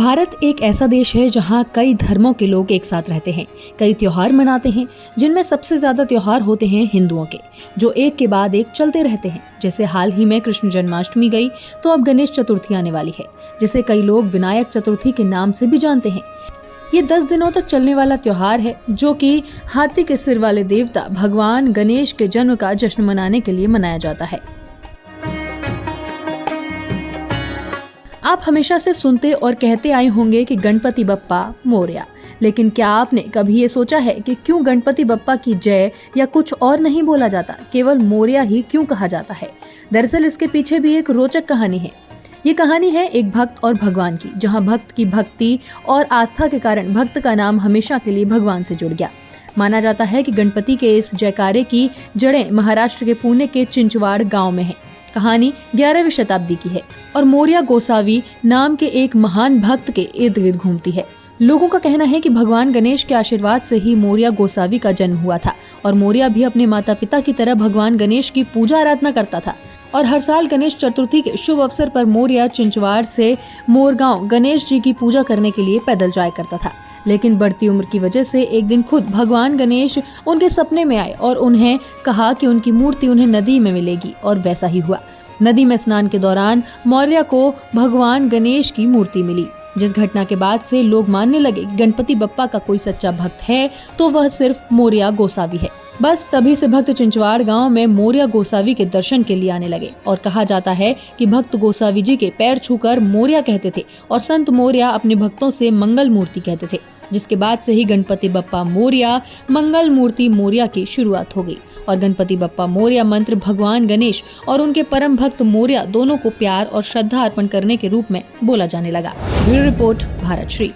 भारत एक ऐसा देश है जहाँ कई धर्मों के लोग एक साथ रहते हैं, कई त्योहार मनाते हैं, जिनमें सबसे ज्यादा त्योहार होते हैं हिंदुओं के, जो एक के बाद एक चलते रहते हैं। जैसे हाल ही में कृष्ण जन्माष्टमी गई तो अब गणेश चतुर्थी आने वाली है, जिसे कई लोग विनायक चतुर्थी के नाम से भी जानते हैं। ये 10 दिनों तक चलने वाला त्योहार है, जो कि हाथी के सिर वाले देवता भगवान गणेश के जन्म का जश्न मनाने के लिए मनाया जाता है। आप हमेशा से सुनते और कहते आए होंगे कि गणपति बप्पा मोरया, लेकिन क्या आपने कभी ये सोचा है कि क्यों गणपति बप्पा की जय या कुछ और नहीं बोला जाता, केवल मोरया ही क्यों कहा जाता है? दरअसल इसके पीछे भी एक रोचक कहानी है। ये कहानी है एक भक्त और भगवान की, जहाँ भक्त की भक्ति और आस्था के कारण भक्त का नाम हमेशा के लिए भगवान से जुड़ गया। माना जाता है कि गणपति के इस जयकारे की जड़ें महाराष्ट्र के पुणे के चिंचवाड़ गाँव में है। कहानी 11वीं शताब्दी की है और मोरया गोसावी नाम के एक महान भक्त के इर्द गिर्द घूमती है। लोगों का कहना है कि भगवान गणेश के आशीर्वाद से ही मोरया गोसावी का जन्म हुआ था और मोरया भी अपने माता पिता की तरह भगवान गणेश की पूजा आराधना करता था। और हर साल गणेश चतुर्थी के शुभ अवसर पर मोरया चिंचवाड़ से मोरगांव गणेश जी की पूजा करने के लिए पैदल जाया करता था। लेकिन बढ़ती उम्र की वजह से एक दिन खुद भगवान गणेश उनके सपने में आए और उन्हें कहा कि उनकी मूर्ति उन्हें नदी में मिलेगी, और वैसा ही हुआ। नदी में स्नान के दौरान मोरया को भगवान गणेश की मूर्ति मिली, जिस घटना के बाद से लोग मानने लगे कि गणपति बप्पा का कोई सच्चा भक्त है तो वह सिर्फ मोरया गोसावी है। बस तभी से भक्त चिंचवाड़ गांव में मोरया गोसावी के दर्शन के लिए आने लगे और कहा जाता है कि भक्त गोसावी जी के पैर छूकर मोरया कहते थे और संत मोरया अपने भक्तों से मंगल मूर्ति कहते थे, जिसके बाद से ही गणपति बप्पा मोरया मंगल मूर्ति मोरया की शुरुआत हो गई। और गणपति बप्पा मोरया मंत्र भगवान गणेश और उनके परम भक्त मोरया दोनों को प्यार और श्रद्धा अर्पण करने के रूप में बोला जाने लगा। Bureau report, Bharat Shri.